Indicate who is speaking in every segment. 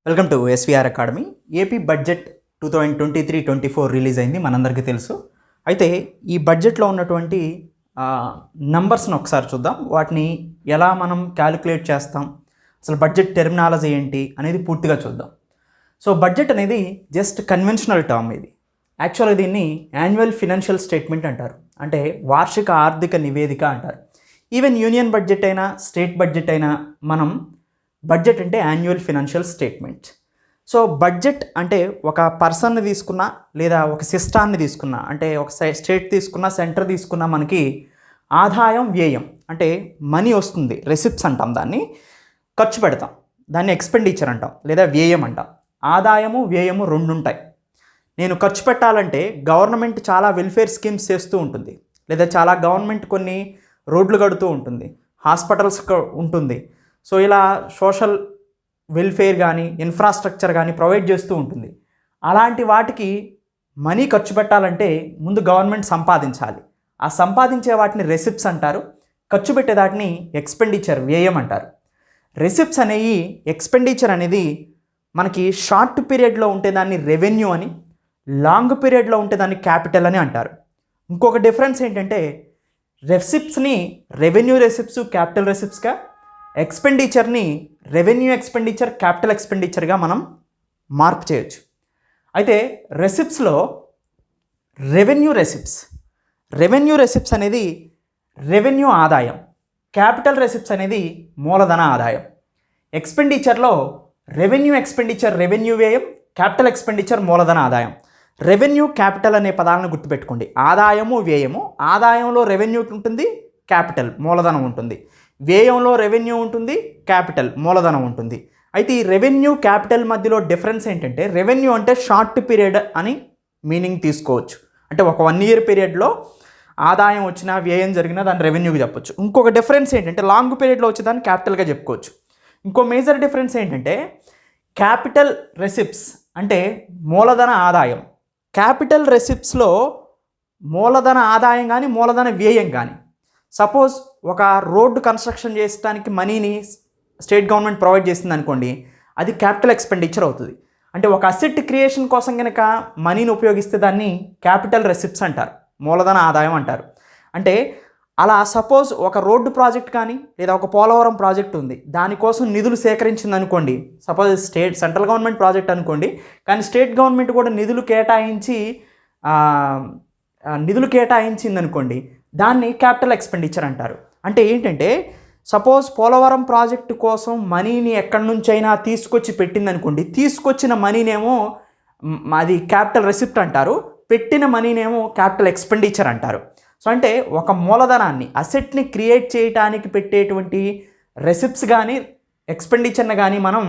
Speaker 1: Welcome to SVR academy. AP budget 2023-24 release అయింది, మనందరికీ తెలుసు. అయితే ఈ బడ్జెట్లో ఉన్నటువంటి నంబర్స్ని ఒకసారి చూద్దాం. వాటిని ఎలా మనం క్యాలిక్యులేట్ చేస్తాం, అసలు బడ్జెట్ టెర్మినాలజీ ఏంటి అనేది పూర్తిగా చూద్దాం. సో బడ్జెట్ అనేది జస్ట్ కన్వెన్షనల్ టర్మ్. ఇది యాక్చువల్గా దీన్ని యాన్యువల్ ఫినాన్షియల్ స్టేట్మెంట్ అంటారు, అంటే వార్షిక ఆర్థిక నివేదిక అంటారు. ఈవెన్ యూనియన్ బడ్జెట్ అయినా స్టేట్ బడ్జెట్ అయినా మనం బడ్జెట్ అంటే annual financial statement. So budget అంటే ఒక పర్సన్ని తీసుకున్నా లేదా ఒక సిస్టాన్ని తీసుకున్నా, అంటే ఒక స్టేట్ తీసుకున్నా సెంటర్ తీసుకున్నా మనకి ఆదాయం వ్యయం అంటే మనీ వస్తుంది, రెసిప్ట్స్ అంటాం, దాన్ని ఖర్చు పెడతాం, దాన్ని ఎక్స్పెండిచర్ అంటాం లేదా వ్యయం అంటాం. ఆదాయము వ్యయము రెండు ఉంటాయి. నేను ఖర్చు పెట్టాలంటే గవర్నమెంట్ చాలా వెల్ఫేర్ స్కీమ్స్ చేస్తూ ఉంటుంది, లేదా చాలా గవర్నమెంట్ కొన్ని రోడ్లు కడుతూ ఉంటుంది, హాస్పిటల్స్ ఉంటుంది. సో ఇలా సోషల్ వెల్ఫేర్ కానీ ఇన్ఫ్రాస్ట్రక్చర్ కానీ ప్రొవైడ్ చేస్తూ ఉంటుంది. అలాంటి వాటికి మనీ ఖర్చు పెట్టాలంటే ముందు గవర్నమెంట్ సంపాదించాలి. ఆ సంపాదించే వాటిని రెసిప్ట్స్ అంటారు, ఖర్చు పెట్టే వాటిని ఎక్స్పెండిచర్ వ్యయం అంటారు. రెసిప్ట్స్ అనేవి ఎక్స్పెండిచర్ అనేది మనకి షార్ట్ పీరియడ్లో ఉంటే దాన్ని రెవెన్యూ అని, లాంగ్ పీరియడ్లో ఉంటే దాన్ని క్యాపిటల్ అని అంటారు. ఇంకొక డిఫరెన్స్ ఏంటంటే రెసిప్ట్స్ని రెవెన్యూ రెసిప్ట్స్ క్యాపిటల్ రెసిప్ట్స్గా, ఎక్స్పెండిచర్ని రెవెన్యూ ఎక్స్పెండిచర్ క్యాపిటల్ ఎక్స్పెండిచర్గా మనం మార్పు చేయొచ్చు. అయితే రెసిప్ట్స్లో రెవెన్యూ రెసిప్ట్స్ అనేది రెవెన్యూ ఆదాయం, క్యాపిటల్ రెసిప్ట్స్ అనేది మూలధన ఆదాయం. ఎక్స్పెండిచర్లో రెవెన్యూ ఎక్స్పెండిచర్ రెవెన్యూ వ్యయం, క్యాపిటల్ ఎక్స్పెండిచర్ మూలధన ఆదాయం. రెవెన్యూ క్యాపిటల్ అనే పదాలను గుర్తుపెట్టుకోండి. ఆదాయము వ్యయము, ఆదాయంలో రెవెన్యూ ఉంటుంది, క్యాపిటల్ మూలధనం ఉంటుంది. వ్యయంలో రెవెన్యూ ఉంటుంది, క్యాపిటల్ మూలధనం ఉంటుంది. అయితే ఈ రెవెన్యూ క్యాపిటల్ మధ్యలో డిఫరెన్స్ ఏంటంటే రెవెన్యూ అంటే షార్ట్ పీరియడ్ అని మీనింగ్ తీసుకోవచ్చు. అంటే ఒక 1 year పీరియడ్లో ఆదాయం వచ్చినా వ్యయం జరిగినా దాన్ని రెవెన్యూగా చెప్పొచ్చు. ఇంకొక డిఫరెన్స్ ఏంటంటే లాంగ్ పీరియడ్లో వచ్చేదాన్ని క్యాపిటల్గా చెప్పుకోవచ్చు. ఇంకో మేజర్ డిఫరెన్స్ ఏంటంటే క్యాపిటల్ రెసిప్ట్స్ అంటే మూలధన ఆదాయం. క్యాపిటల్ రెసిప్ట్స్లో మూలధన ఆదాయం కానీ మూలధన వ్యయం కానీ, సపోజ్ ఒక రోడ్డు కన్స్ట్రక్షన్ చేయడానికి మనీని స్టేట్ గవర్నమెంట్ ప్రొవైడ్ చేసింది అనుకోండి, అది క్యాపిటల్ ఎక్స్పెండిచర్ అవుతుంది. అంటే ఒక అసెట్ క్రియేషన్ కోసం కనుక మనీని ఉపయోగిస్తే దాన్ని క్యాపిటల్ రెసిప్ట్స్ అంటారు, మూలధన ఆదాయం అంటారు. అంటే అలా సపోజ్ ఒక రోడ్డు ప్రాజెక్ట్ కానీ లేదా ఒక పోలవరం ప్రాజెక్ట్ ఉంది, దానికోసం నిధులు సేకరించింది అనుకోండి, సపోజ్ సెంట్రల్ గవర్నమెంట్ ప్రాజెక్ట్ అనుకోండి, కానీ స్టేట్ గవర్నమెంట్ కూడా నిధులు కేటాయించింది అనుకోండి, దాన్ని క్యాపిటల్ ఎక్స్పెండిచర్ అంటారు. అంటే ఏంటంటే సపోజ్ పోలవరం ప్రాజెక్టు కోసం మనీని ఎక్కడి నుంచైనా తీసుకొచ్చి పెట్టింది అనుకోండి, తీసుకొచ్చిన మనీనేమో అది క్యాపిటల్ రెసిప్ట్ అంటారు, పెట్టిన మనీనేమో క్యాపిటల్ ఎక్స్పెండిచర్ అంటారు. సో అంటే ఒక మూలధనాన్ని అసెట్ని క్రియేట్ చేయడానికి పెట్టేటువంటి రెసిప్ట్స్ కానీ ఎక్స్పెండిచర్ని కానీ మనం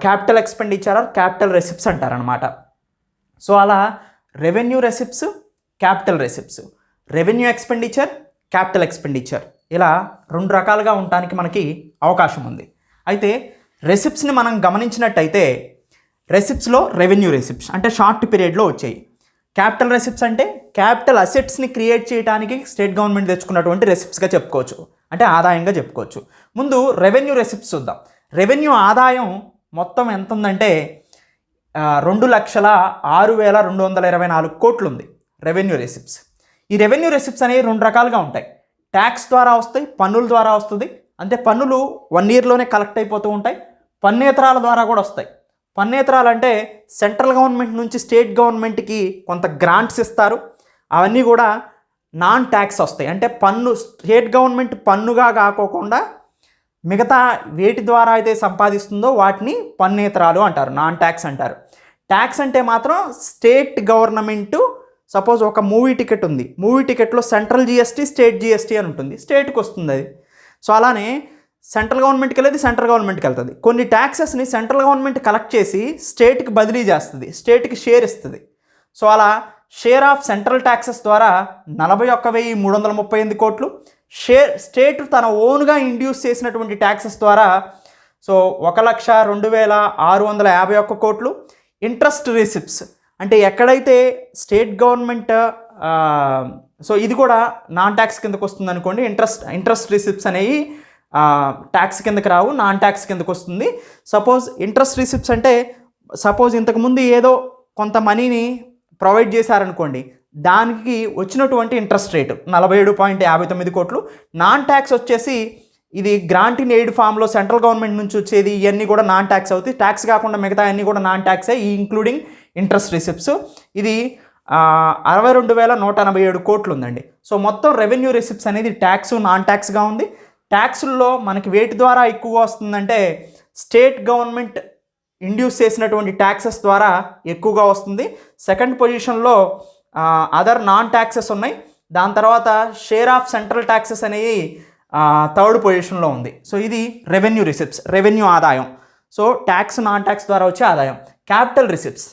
Speaker 1: capital expenditure or capital receipts అంటారనమాట. సో అలా revenue receipts, capital receipts, revenue expenditure, capital expenditure, ఇలా 2 రకాలుగా ఉండటానికి మనకి అవకాశం ఉంది. అయితే రెసిప్ట్స్ని మనం గమనించినట్టయితే రెసిప్ట్స్లో రెవెన్యూ రెసిప్ట్స్ అంటే షార్ట్ పీరియడ్లో వచ్చాయి. క్యాపిటల్ రెసిప్ట్స్ అంటే క్యాపిటల్ అసెట్స్ని క్రియేట్ చేయడానికి స్టేట్ గవర్నమెంట్ తెచ్చుకున్నటువంటి రెసిప్ట్స్గా చెప్పుకోవచ్చు, అంటే ఆదాయంగా చెప్పుకోవచ్చు. ముందు రెవెన్యూ రెసిప్ట్స్ చూద్దాం. రెవెన్యూ ఆదాయం మొత్తం ఎంత ఉందంటే 2,06,224 కోట్లు ఉంది రెవెన్యూ రెసిప్ట్స్. ఈ రెవెన్యూ రెసిప్ట్స్ అనేవి 2 రకాలుగా ఉంటాయి. ట్యాక్స్ ద్వారా వస్తాయి, పన్నుల ద్వారా వస్తుంది. అంటే పన్నులు 1 yearలోనే కలెక్ట్ అయిపోతూ ఉంటాయి. పన్నేతరాల ద్వారా కూడా వస్తాయి. పన్నేతరాలు అంటే సెంట్రల్ గవర్నమెంట్ నుంచి స్టేట్ గవర్నమెంట్కి కొంత గ్రాంట్స్ ఇస్తారు, అవన్నీ కూడా నాన్ ట్యాక్స్ వస్తాయి. అంటే పన్ను స్టేట్ గవర్నమెంట్ పన్నుగా కాకోకుండా మిగతా వేటి ద్వారా అయితే సంపాదిస్తుందో వాటిని పన్నేతరాలు అంటారు, నాన్ ట్యాక్స్ అంటారు. ట్యాక్స్ అంటే మాత్రం స్టేట్ గవర్నమెంటు, సపోజ్ ఒక మూవీ టికెట్ ఉంది, మూవీ టికెట్లో సెంట్రల్ జిఎస్టీ స్టేట్ జిఎస్టీ అని ఉంటుంది, స్టేట్కి వస్తుంది అది. సో అలానే సెంట్రల్ గవర్నమెంట్కి వెళ్ళేది సెంట్రల్ గవర్నమెంట్కి వెళ్తుంది. కొన్ని ట్యాక్సెస్ని సెంట్రల్ గవర్నమెంట్ కలెక్ట్ చేసి స్టేట్కి బదిలీ చేస్తుంది, స్టేట్కి షేర్ ఇస్తుంది. సో అలా షేర్ ఆఫ్ సెంట్రల్ ట్యాక్సెస్ ద్వారా 41,338 కోట్లు, స్టేట్ తన ఓన్గా ఇండ్యూస్ చేసినటువంటి ట్యాక్సెస్ ద్వారా సో 1,02,651 కోట్లు. ఇంట్రెస్ట్ రిసిప్ట్స్ అంటే ఎక్కడైతే స్టేట్ గవర్నమెంట్ సో ఇది కూడా నాన్ ట్యాక్స్ కిందకు వస్తుంది అనుకోండి. ఇంట్రెస్ట్ రిసిప్ట్స్ అనేవి ట్యాక్స్ కిందకి రావు, నాన్ ట్యాక్స్ కిందకి వస్తుంది. సపోజ్ ఇంట్రెస్ట్ రిసిప్ట్స్ అంటే సపోజ్ ఇంతకుముందు ఏదో కొంత మనీని ప్రొవైడ్ చేశారనుకోండి, దానికి వచ్చినటువంటి ఇంట్రెస్ట్ రేటు 47.59 కోట్లు. నాన్ ట్యాక్స్ వచ్చేసి ఇది గ్రాంట్ ఇన్ ఎయిడ్ ఫామ్లో సెంట్రల్ గవర్నమెంట్ నుంచి వచ్చేది, ఇవన్నీ కూడా నాన్ ట్యాక్స్ అవుతాయి. ట్యాక్స్ కాకుండా మిగతా అన్నీ కూడా నాన్ ట్యాక్సే, ఇంక్లూడింగ్ ఇంట్రెస్ట్ రిసిప్ట్స్. ఇది 62,187 కోట్లు ఉందండి. సో మొత్తం రెవెన్యూ రిసిప్ట్స్ అనేది ట్యాక్స్, నాన్ ట్యాక్స్గా ఉంది. ట్యాక్సుల్లో మనకి వేటి ద్వారా ఎక్కువగా వస్తుందంటే స్టేట్ గవర్నమెంట్ ఇండ్యూస్ చేసినటువంటి ట్యాక్సెస్ ద్వారా ఎక్కువగా వస్తుంది. సెకండ్ పొజిషన్లో అదర్ నాన్ ట్యాక్సెస్ ఉన్నాయి. దాని తర్వాత షేర్ ఆఫ్ సెంట్రల్ ట్యాక్సెస్ అనేవి థర్డ్ పొజిషన్లో ఉంది. సో ఇది రెవెన్యూ రిసిప్ట్స్, రెవెన్యూ ఆదాయం. సో ట్యాక్స్, నాన్ ట్యాక్స్ ద్వారా వచ్చే ఆదాయం. క్యాపిటల్ రిసిప్ట్స్,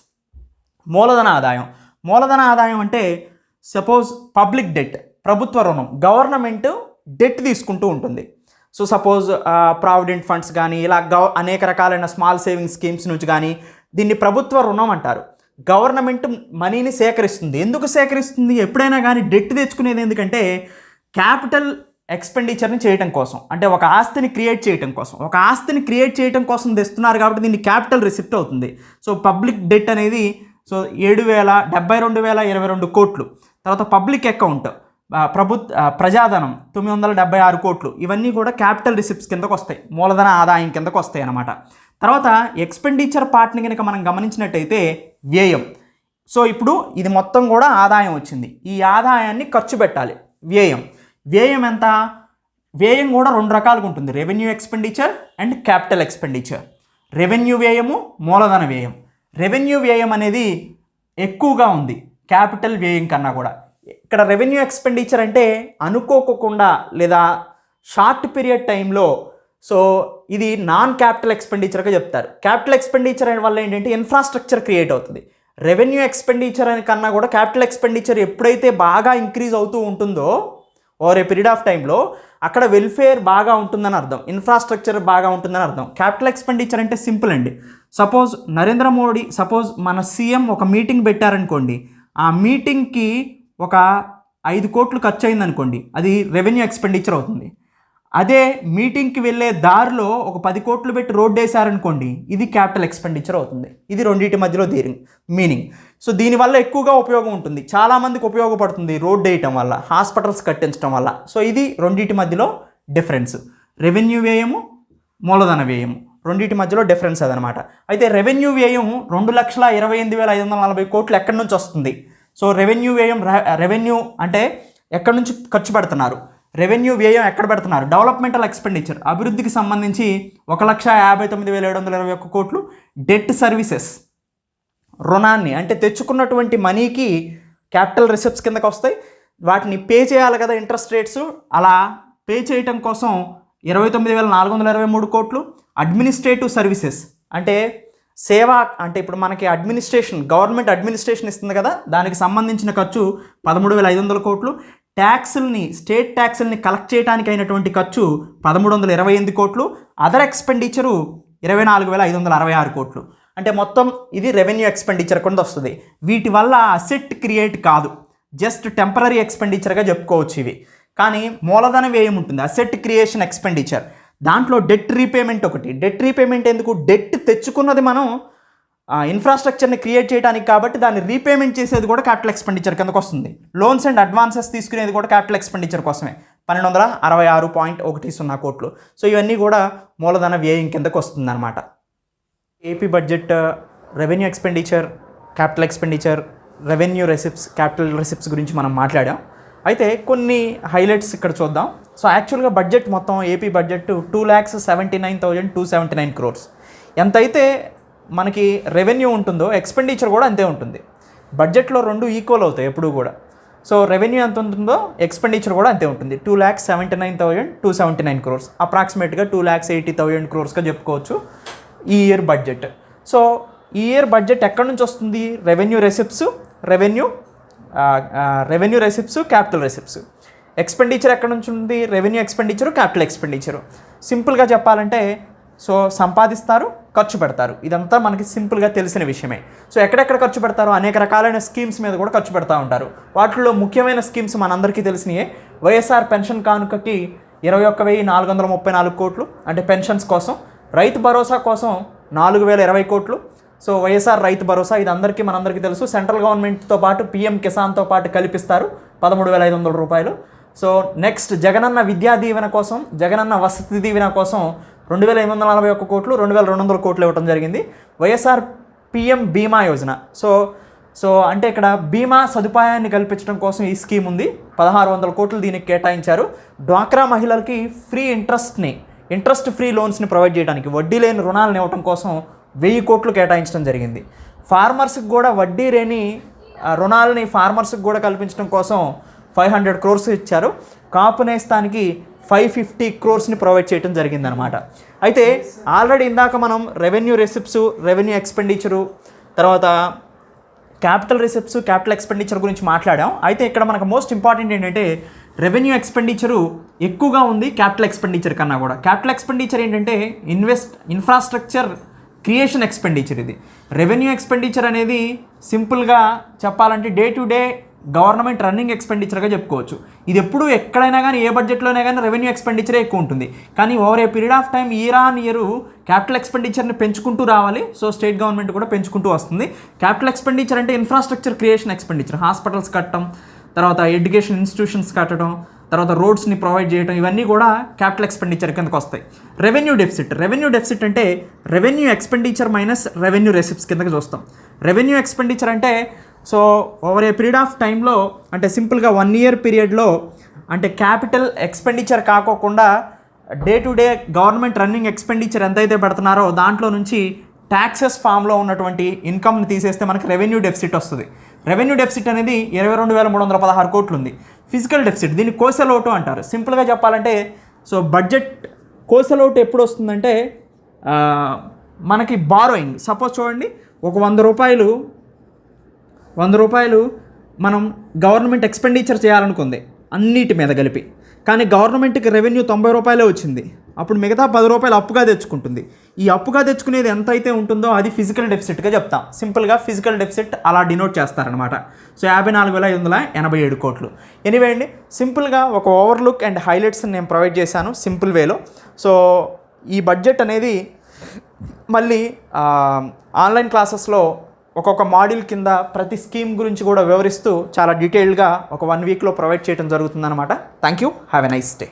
Speaker 1: మూలధన ఆదాయం. మూలధన ఆదాయం అంటే సపోజ్ పబ్లిక్ డెట్, ప్రభుత్వ రుణం, గవర్నమెంట్ డెట్ తీసుకుంటూ ఉంటుంది. సో సపోజ్ ప్రావిడెంట్ ఫండ్స్ కానీ ఇలా అనేక రకాలైన స్మాల్ సేవింగ్ స్కీమ్స్ నుంచి కానీ దీన్ని ప్రభుత్వ రుణం అంటారు. గవర్నమెంట్ మనీని సేకరిస్తుంది. ఎందుకు సేకరిస్తుంది? ఎప్పుడైనా కానీ డెట్ తెచ్చుకునేది ఎందుకంటే క్యాపిటల్ ఎక్స్పెండిచర్ని చేయడం కోసం, అంటే ఒక ఆస్తిని క్రియేట్ చేయడం కోసం. ఒక ఆస్తిని క్రియేట్ చేయడం కోసం తెస్తున్నారు కాబట్టి దీన్ని క్యాపిటల్ రిసిప్ట్ అవుతుంది. సో పబ్లిక్ డెట్ అనేది సో 72,022 కోట్లు. తర్వాత పబ్లిక్ అకౌంట్, ప్రజాధనం 976 కోట్లు. ఇవన్నీ కూడా క్యాపిటల్ రిసిప్ట్స్ కిందకు వస్తాయి, మూలధన ఆదాయం కిందకు వస్తాయి అన్నమాట. తర్వాత ఎక్స్పెండిచర్ పార్ట్ని కనుక మనం గమనించినట్టయితే వ్యయం. సో ఇప్పుడు ఇది మొత్తం కూడా ఆదాయం వచ్చింది, ఈ ఆదాయాన్ని ఖర్చు పెట్టాలి. వ్యయం, వ్యయం ఎంత? వ్యయం కూడా రెండు రకాలుగా ఉంటుంది, revenue expenditure and capital expenditure. Revenue వ్యయము, మూలధన వ్యయం. రెవెన్యూ వ్యయం అనేది ఎక్కువగా ఉంది క్యాపిటల్ వ్యయం కన్నా కూడా. ఇక్కడ రెవెన్యూ ఎక్స్పెండిచర్ అంటే అనుకోకుండా లేదా షార్ట్ పీరియడ్ టైంలో, సో ఇది నాన్ క్యాపిటల్ ఎక్స్పెండిచర్గా చెప్తారు. క్యాపిటల్ ఎక్స్పెండిచర్ వల్ల ఏంటంటే ఇన్ఫ్రాస్ట్రక్చర్ క్రియేట్ అవుతుంది. రెవెన్యూ ఎక్స్పెండిచర్ అని కన్నా కూడా క్యాపిటల్ ఎక్స్పెండిచర్ ఎప్పుడైతే బాగా ఇంక్రీజ్ అవుతూ ఉంటుందో ఓవర్ ఏ పీరియడ్ ఆఫ్ టైంలో అక్కడ వెల్ఫేర్ బాగా ఉంటుందని అర్థం, ఇన్ఫ్రాస్ట్రక్చర్ బాగా ఉంటుందని అర్థం. క్యాపిటల్ ఎక్స్పెండిచర్ అంటే సింపుల్ అండి. సపోజ్ నరేంద్ర మోడీ, సపోజ్ మన సీఎం ఒక మీటింగ్ పెట్టారనుకోండి, ఆ మీటింగ్కి ఒక 5 కోట్లు ఖర్చు అయిందనుకోండి, అది రెవెన్యూ ఎక్స్పెండిచర్ అవుతుంది. అదే మీటింగ్కి వెళ్ళే దారిలో ఒక 10 కోట్లు పెట్టి రోడ్డు వేశారనుకోండి, ఇది క్యాపిటల్ ఎక్స్పెండిచర్ అవుతుంది. ఇది రెండింటి మధ్యలో మీనింగ్. సో దీనివల్ల ఎక్కువగా ఉపయోగం ఉంటుంది, చాలామందికి ఉపయోగపడుతుంది రోడ్డు వేయటం వల్ల, హాస్పిటల్స్ కట్టించడం వల్ల. సో ఇది రెండింటి మధ్యలో డిఫరెన్స్. రెవెన్యూ వ్యయము, మూలధన వ్యయము, రెండింటి మధ్యలో డిఫరెన్స్ అదనమాట. అయితే రెవెన్యూ వ్యయం 2,28,540 కోట్లు ఎక్కడి నుంచి వస్తుంది? సో రెవెన్యూ వ్యయం, రెవెన్యూ అంటే ఎక్కడి నుంచి ఖర్చు పెడుతున్నారు, రెవెన్యూ వ్యయం ఎక్కడ పెడుతున్నారు? డెవలప్మెంటల్ ఎక్స్పెండిచర్, అభివృద్ధికి సంబంధించి 1,59,721 కోట్లు. డెట్ సర్వీసెస్, రుణాన్ని అంటే తెచ్చుకున్నటువంటి మనీకి క్యాపిటల్ రిసిప్ట్స్ కిందకి వస్తాయి. వాటిని పే చేయాలి కదా, ఇంట్రెస్ట్ రేట్స్, అలా పే చేయటం కోసం 29,423 కోట్లు. అడ్మినిస్ట్రేటివ్ సర్వీసెస్ అంటే సేవ, అంటే ఇప్పుడు మనకి అడ్మినిస్ట్రేషన్, గవర్నమెంట్ అడ్మినిస్ట్రేషన్ ఇస్తుంది కదా, దానికి సంబంధించిన ఖర్చు 13,500 కోట్లు. ట్యాక్సుల్ని, స్టేట్ ట్యాక్సుల్ని కలెక్ట్ చేయడానికి అయినటువంటి ఖర్చు 1,328 కోట్లు. అదర్ ఎక్స్పెండిచరు 24,566 కోట్లు. అంటే మొత్తం ఇది రెవెన్యూ ఎక్స్పెండిచర్ కింద వస్తుంది. వీటి వల్ల అసెట్ క్రియేట్ కాదు, జస్ట్ టెంపరీ ఎక్స్పెండిచర్గా చెప్పుకోవచ్చు ఇవి. కానీ మూలధన వ్యయం ఉంటుంది, అసెట్ క్రియేషన్ ఎక్స్పెండిచర్. దాంట్లో డెట్ రీపేమెంట్ ఒకటి. డెట్ రీపేమెంట్ ఎందుకు? డెట్ తెచ్చుకున్నది మనం ఇన్ఫ్రాస్ట్రక్చర్ని క్రియేట్ చేయడానికి కాబట్టి దాన్ని రీపేమెంట్ చేసేది కూడా క్యాపిటల్ ఎక్స్పెండిచర్ కిందకు వస్తుంది. లోన్స్ అండ్ అడ్వాన్సెస్ తీసుకునేది కూడా క్యాపిటల్ ఎక్స్పెండిచర్ కోసమే, 1,266.10 కోట్లు. సో ఇవన్నీ కూడా మూలధన వ్యయం కిందకు వస్తుంది అనమాట. AP budget revenue expenditure, capital expenditure, revenue receipts, capital receipts గురించి మనం మాట్లాడాం. అయితే కొన్ని హైలైట్స్ ఇక్కడ చూద్దాం. సో యాక్చువల్గా బడ్జెట్ మొత్తం ఏపీ బడ్జెట్ 2,79,279 crores. ఎంతైతే మనకి రెవెన్యూ ఉంటుందో ఎక్స్పెండిచర్ కూడా అంతే ఉంటుంది. బడ్జెట్లో రెండు ఈక్వల్ అవుతాయి ఎప్పుడు కూడా. సో రెవెన్యూ ఎంత ఉంటుందో ఎక్స్పెండిచర్ కూడా అంతే ఉంటుంది. 2,79,279 crores, అప్రాక్సిమేట్గా 2,80,000 crores చెప్పుకోవచ్చు ఈ ఇయర్ బడ్జెట్. సో ఈ ఇయర్ బడ్జెట్ ఎక్కడి నుంచి వస్తుంది? Revenue receipts, revenue receipts, capital receipts. Expenditure ఎక్కడి నుంచి ఉంది? Revenue expenditure, capital expenditure. సింపుల్గా చెప్పాలంటే సో సంపాదిస్తారు, ఖర్చు పెడతారు. ఇదంతా మనకి సింపుల్గా తెలిసిన విషయమే. సో ఎక్కడెక్కడ ఖర్చు పెడతారు? అనేక రకాలైన స్కీమ్స్ మీద కూడా ఖర్చు పెడతా ఉంటారు. వాటిల్లో ముఖ్యమైన స్కీమ్స్ మనందరికీ తెలిసినయే. వైఎస్ఆర్ పెన్షన్ కానుకకి 21,434 కోట్లు అంటే పెన్షన్స్ కోసం. రైతు భరోసా కోసం 4,020 కోట్లు. సో వైఎస్ఆర్ రైతు భరోసా ఇది మనందరికీ తెలుసు. సెంట్రల్ గవర్నమెంట్తో పాటు పీఎం కిసాన్తో పాటు కల్పిస్తారు 13,500 రూపాయలు. సో నెక్స్ట్ జగనన్న విద్యా దీవెన కోసం, జగనన్న వసతి దీవెన కోసం 2,841 కోట్లు, 2,200 కోట్లు ఇవ్వడం జరిగింది. వైఎస్ఆర్ పీఎం బీమా యోజన సో అంటే ఇక్కడ బీమా సదుపాయాన్ని కల్పించడం కోసం ఈ స్కీమ్ ఉంది. 1,600 కోట్లు దీనికి కేటాయించారు. డ్వాక్రా మహిళలకి ఇంట్రెస్ట్ ఫ్రీ లోన్స్ని ప్రొవైడ్ చేయడానికి, వడ్డీ లేని రుణాలను ఇవ్వడం కోసం 1,000 కోట్లు కేటాయించడం జరిగింది. ఫార్మర్స్కి కూడా వడ్డీ లేని రుణాలని ఫార్మర్స్కి కూడా కల్పించడం కోసం 500 crores ఇచ్చారు. కాపు నేస్తానికి 550 crores ప్రొవైడ్ చేయడం జరిగిందనమాట. అయితే ఆల్రెడీ ఇందాక మనం రెవెన్యూ రెసిప్ట్స్, రెవెన్యూ ఎక్స్పెండిచరు, తర్వాత క్యాపిటల్ రిసిప్ట్స్, క్యాపిటల్ ఎక్స్పెండిచర్ గురించి మాట్లాడాం. అయితే ఇక్కడ మనకు మోస్ట్ ఇంపార్టెంట్ ఏంటంటే రెవెన్యూ ఎక్స్పెండిచరు ఎక్కువగా ఉంది క్యాపిటల్ ఎక్స్పెండిచర్ కన్నా కూడా. క్యాపిటల్ ఎక్స్పెండిచర్ ఏంటంటే ఇన్ఫ్రాస్ట్రక్చర్ క్రియేషన్ ఎక్స్పెండిచర్. ఇది రెవెన్యూ ఎక్స్పెండిచర్ అనేది సింపుల్గా చెప్పాలంటే day to day government running ఎక్స్పెండిచర్గా చెప్పుకోవచ్చు. ఇది ఎప్పుడు ఎక్కడైనా కానీ ఏ బడ్జెట్లోనే కానీ రెవెన్యూ ఎక్స్పెండిచరే ఎక్కువ ఉంటుంది. కానీ over a period of time year on year capital ఎక్స్పెండిచర్ని పెంచుకుంటూ రావాలి. సో స్టేట్ గవర్నమెంట్ కూడా పెంచుకుంటూ వస్తుంది. క్యాపిటల్ ఎక్స్పెండిచర్ అంటే ఇన్ఫ్రాస్ట్రక్చర్ క్రియేషన్ ఎక్స్పెండిచర్, హాస్పిటల్స్ కట్టడం, తర్వాత ఎడ్యుకేషన్ ఇన్స్టిట్యూషన్స్ కట్టడం, తర్వాత రోడ్స్ని ప్రొవైడ్ చేయడం, ఇవన్నీ కూడా క్యాపిటల్ ఎక్స్పెండిచర్ కిందకు వస్తాయి. రెవెన్యూ డెఫిసిట్ అంటే revenue expenditure minus revenue receipts కిందకి చూస్తాం. రెవెన్యూ ఎక్స్పెండిచర్ అంటే so over a period of టైంలో అంటే సింపుల్గా 1 year పీరియడ్లో అంటే క్యాపిటల్ ఎక్స్పెండిచర్ కాకోకుండా day to day government running expenditure ఎంతైతే పెడుతున్నారో దాంట్లో నుంచి ట్యాక్సెస్ ఫామ్లో ఉన్నటువంటి ఇన్కమ్ని తీసేస్తే మనకి రెవెన్యూ డెఫిసిట్ వస్తుంది. రెవెన్యూ డెఫిసిట్ అనేది 22,316 కోట్లు ఉంది. ఫిజికల్ డెఫిసిట్, దీన్ని కోసలోటు అంటారు. సింపుల్గా చెప్పాలంటే సో బడ్జెట్ కోసలోటు ఎప్పుడు వస్తుందంటే మనకి బారోయింగ్. సపోజ్ చూడండి, ఒక 100 రూపాయలు మనం గవర్నమెంట్ ఎక్స్పెండిచర్ చేయాలనుకుంది అన్నిటి మీద కలిపి, కానీ గవర్నమెంట్కి రెవెన్యూ 90 రూపాయలే వచ్చింది. అప్పుడు మిగతా 10 రూపాయలు అప్పుగా తెచ్చుకుంటుంది. ఈ అప్పుగా తెచ్చుకునేది ఎంత అయితే ఉంటుందో అది ఫిజికల్ డెఫిసిట్గా చెప్తాం. సింపుల్గా ఫిజికల్ డెఫిసిట్ అలా డినోట్ చేస్తారనమాట. సో 54,587 కోట్లు. ఎనీవే అండి, సింపుల్గా ఒక ఓవర్లుక్ అండ్ హైలైట్స్ నేను ప్రొవైడ్ చేశాను సింపుల్ వేలో. సో ఈ బడ్జెట్ అనేది మళ్ళీ ఆన్లైన్ క్లాసెస్లో ఒక్కొక్క మాడ్యూల్ కింద ప్రతి స్కీమ్ గురించి కూడా వివరిస్తూ చాలా డీటెయిల్డ్గా ఒక 1 weekలో ప్రొవైడ్ చేయడం జరుగుతుందన్నమాట. Thank you. Have a nice day.